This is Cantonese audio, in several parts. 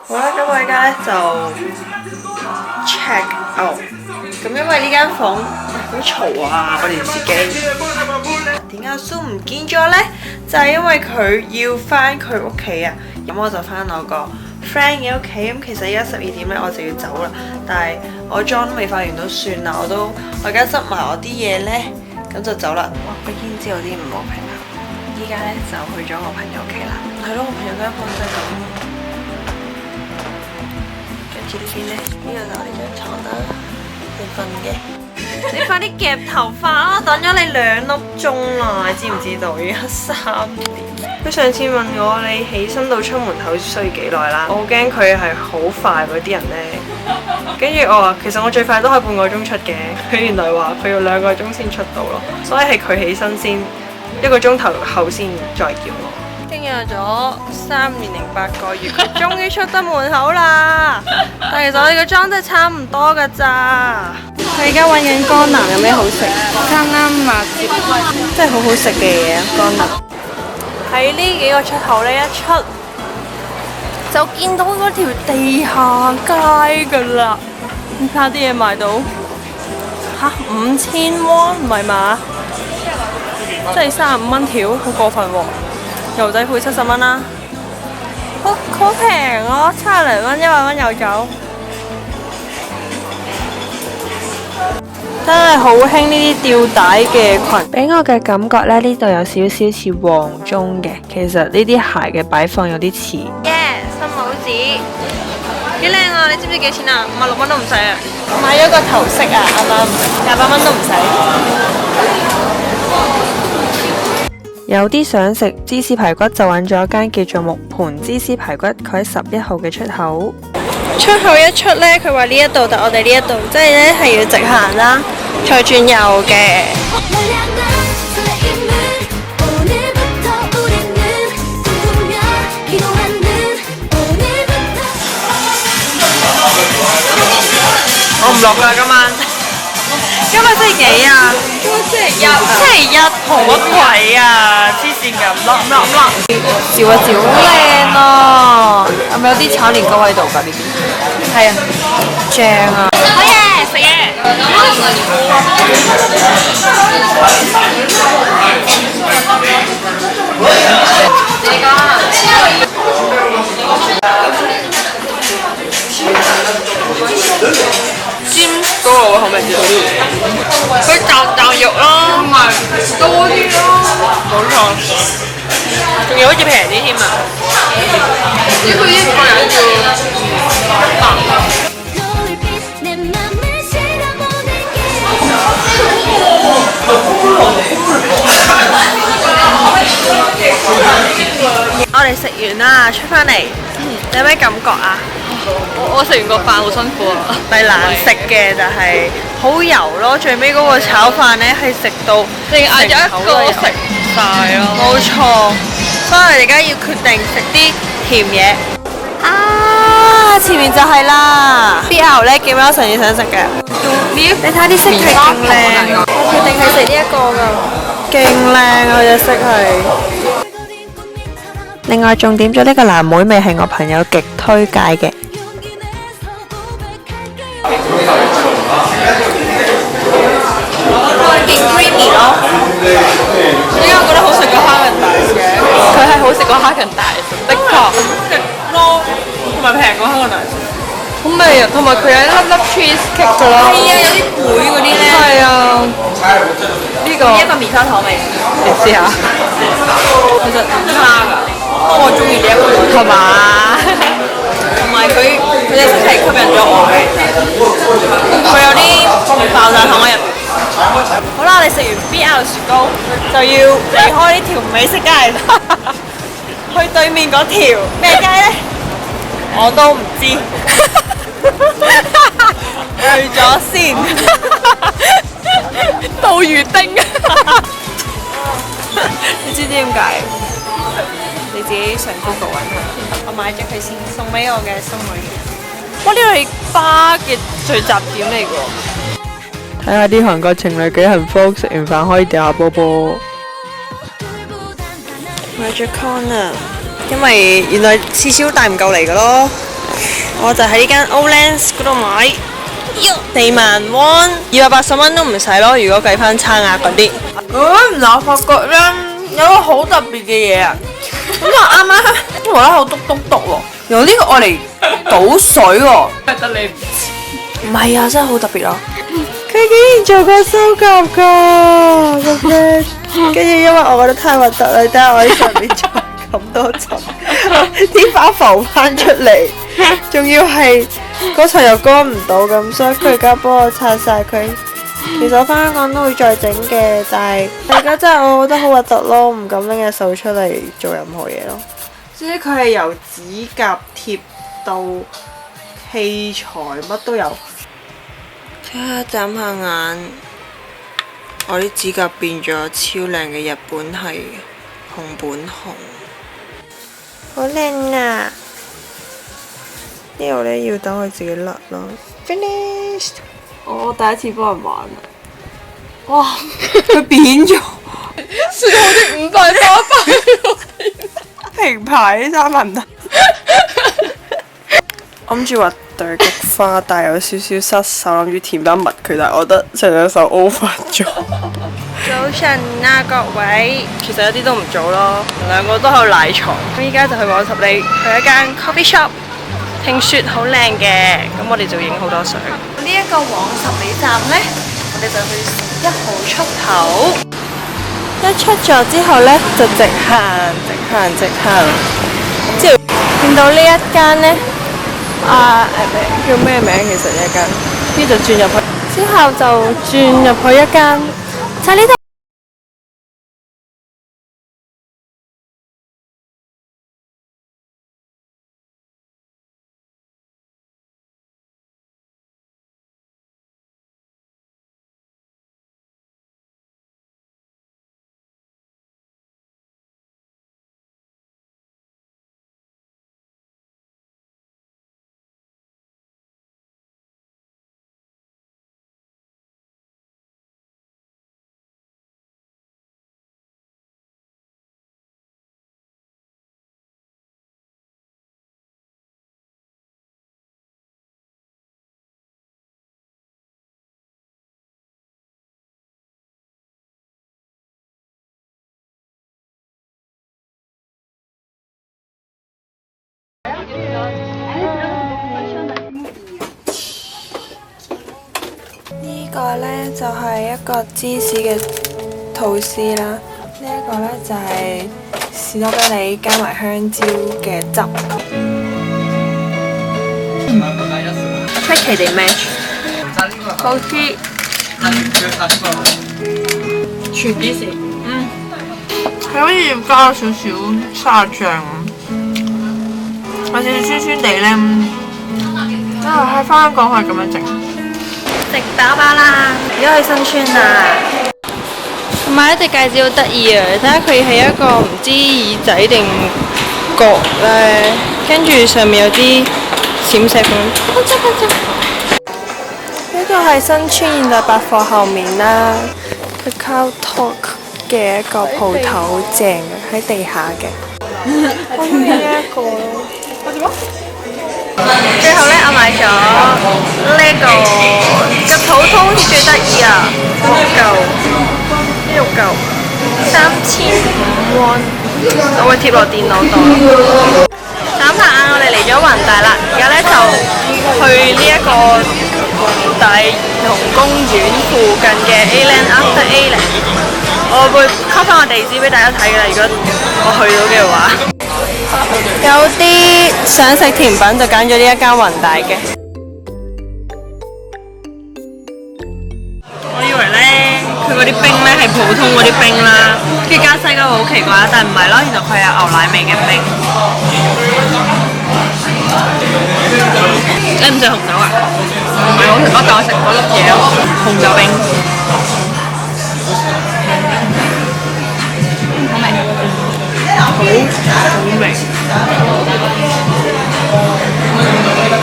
好啦，咁我而家咧就 check out。咁因為呢間房好嘈啊，個電視機。點解阿蘇唔見咗呢？就係因為佢要翻佢屋企啊。咁我就翻我個 friend 嘅屋企。咁其實而家12點咧，我就要走啦。但係我妝都未化完都算啦，我而家執埋我啲嘢呢，咁就走啦。哇！佢已經知道啲唔好平衡。依家呢，就去咗我朋友屋企啦。係咯，我朋友間房就係咁。跟住呢邊呢，呢個就係我哋張床啦，你瞓嘅。你快啲夾頭髮啦！等咗你2粒鐘啦，你知唔知道？而家3點。佢上次問我你起身到出門口需要幾耐啦，我好驚佢係好快嗰啲人呢。跟住我話其實我最快都可以半個鐘出嘅，佢原來話佢要2個鐘先出到咯，所以係佢起身先1個鐘頭後先再叫我。經歷咗3年零8個月，佢終於出得門口啦！但其實我哋個妝真係差唔多㗎咋。佢而家揾緊江南有咩好食？啱啱抹接，真係好好食嘅嘢啊！江南喺呢幾個出口呢，一出就見到嗰條地下街㗎啦。你睇下啲嘢賣到嚇5000喎，唔係嘛？即係35蚊條，好過分喎！牛仔褲70蚊啦，好平咯，70零蚊100蚊有走。真係好興呢啲吊帶嘅裙，俾我嘅感覺呢，呢度有少少似黃棕嘅。其實呢啲鞋嘅擺放有啲似。耶，新帽子，幾靚啊！你知唔知幾錢啊？56蚊都唔使啊！我買咗個頭飾啊，啱啱28蚊都唔使。有啲想食芝士排骨，就揾咗一間叫做木盤芝士排骨，佢喺11號嘅出口。出口一出呢，佢話呢一度，但我哋呢一度，即係呢係要直行啦，再轉右嘅。我唔落㗎今晚。今日星期幾啊？今日星期一蒲乜鬼啊？黐線㗎，唔落。照一照，好靚啊！係咪有啲炒年糕喺度㗎？呢邊係啊，正啊！好嘢，食嘢。尖嗰個係咪叫？佢啖肉啦，同埋多啲咯，冇錯。仲要好似平啲添啊！呢個一個人要100。我哋食完啦，出返嚟，有咩感覺啊？我食完個飯好辛苦啊，係難食嘅，但係好油咯。最尾嗰個炒飯呢係食到淨嗌咗一個食唔晒咯。冇錯，所以我哋而家要決定食啲甜嘢。啊，前面就係啦。啲牛呢，幾蚊神要想食嘅。你睇下啲色係勁靚，我決定係食呢一個㗎，勁靚啊！隻色係。另外仲點咗呢個藍莓味，係我朋友極推介嘅。勁 creamy 咯，點解我覺得好食過哈根達斯嘅？佢係好食過哈根達斯，的確食咯，同埋平過哈根達斯。好味啊！同埋佢有一粒粒 cheese cake 㗎咯。係啊，有啲妹嗰啲咧。係啊。呢個一個棉花糖味，你試下。其實唔差㗎，我中意呢一個。係嘛？同埋佢隻色係吸引咗我嘅，佢有啲爆炸糖喺入邊。好啦，你食完 BL 雪糕就要離開呢條美食街，去對面嗰條咩街呢？我都唔知。去咗先，杜魚丁。你知唔知點解？你自己上 Google 揾下。我買咗佢先，送俾我嘅心女。哇！呢度係巴嘅聚集點嚟㗎。睇下啲韓國情侶幾幸福，食完飯可以掉下波波。買咗 con 啊，因為原來次次都帶唔夠嚟㗎咯。我就喺呢間 Olens 嗰度買，40000，280蚊都唔使咯。如果計翻差額嗰啲。我發覺咧有個好特別嘅嘢啊！咁啊啱啱無啦啦好篤喎，用呢個愛嚟倒水喎，得你唔係啊，真係好特別咯！佢竟然做過收夾㗎個 friend， 跟住因為我覺得太核突啦，睇下我喺上面再咁多層，啲花浮翻出嚟，仲要係嗰層又乾唔到咁，所以佢而家幫我拆晒佢。其實我翻香港都會再整嘅，但係而家真係我覺得好核突咯，唔敢拎隻手出嚟做任何嘢咯。即係佢係由指甲貼到器材乜都有。睇下眨下眼，我啲指甲變咗超靚嘅日本係熊本熊，好靚啊！呢度呢要等佢自己甩咯。Finished。我第一次幫人玩啊！哇，佢扁咗，算我啲5塊花瓣平排啲三文得。我諗住畫對菊花，但係有少少失手，諗住填翻密佢，但係我覺得成隻手 over 咗。早晨啊，各位，其實有啲都唔早咯，兩個都喺度賴床。咁依家就去往十里，去一間 coffee shop。聽說好靚嘅，咁我哋就影好多相。呢一個往十里站呢，我哋就去11號出口。一出咗之後呢，就直行，之後見到呢一間呢，叫咩名？其實呢一間，呢就轉入去，之後就轉入去一間，就係呢度。呢個呢就係一個芝士嘅吐司啦，呢一個呢就係士多啤梨加埋香蕉嘅汁。出奇地 match， 好似全芝士，係好似加咗少少沙醬咁，有少少酸酸地呢。喺翻香港可以咁樣整。食飽飽啦，而家去新村啦。買一隻戒指好得意啊！睇下佢係一個唔知耳仔定角咧，跟住上面有啲閃石咁。呢度係新村現代百貨後面啦 ，Kakao Talk 嘅一個鋪頭，好正啊！喺地下嘅。我中意呢一個咯。最後呢，我買咗呢個普通好似最得意啊，呢度夠3500，我會貼落電腦度。眨下眼，我哋嚟咗弘大啦，而家呢，就去呢一個弘大兒童公園附近嘅 A-Land After A-Land。我會開翻個地址俾大家睇㗎啦，如果我去到嘅話。有啲想食甜品就揀咗呢一間弘大嘅。我以為呢，佢嗰啲冰呢係普通嗰啲冰啦，跟住加西瓜好奇怪，但唔係咯，原來佢係有牛奶味嘅冰。你唔食紅酒啊？唔係，我當食嗰粒嘢咯，紅酒冰。好味，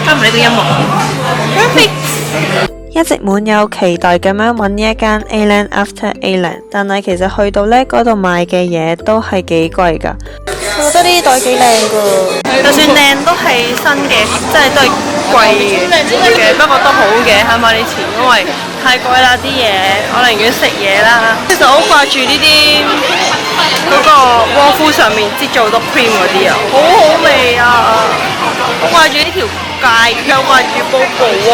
加埋呢個音樂。一直滿有期待咁樣揾呢一間 A-Land After A-Land， 但係其實去到呢嗰度買嘅嘢都係幾貴㗎。我覺得呢啲袋幾靚㗎，就算靚都係新嘅，即係都係貴嘅，不過都好嘅，慳翻啲錢，因為太貴啦啲嘢，我寧願食嘢啦。其實我好掛住呢啲嗰個窩夫上面擠咗好多 cream 嗰啲啊，好好味啊！我掛住呢條街，又掛住 Bobo 喎。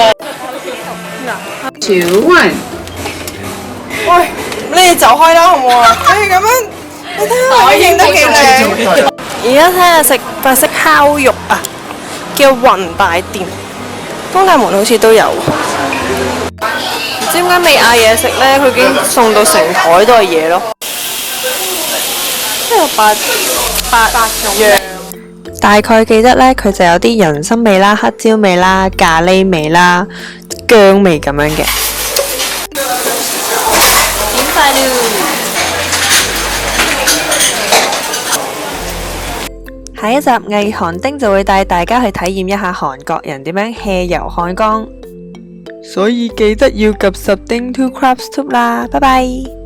2 1喂，你哋走開啦，好唔好啊？你咁樣，你睇下我影得幾靚。而家睇下食法式烤肉啊，叫雲大店，東大門好似都有。唔知點解未嗌嘢食咧？佢已經送到成台都係嘢咯。都有八種樣。大概記得咧，佢就有啲人參味啦、黑椒味啦、咖喱味啦、薑味咁樣嘅。點晒了！下一集偽韓丁就會帶大家去體驗一下韓國人點樣 hea 遊漢江，所以記得要及10丁 to Crabs Tube 啦，拜拜。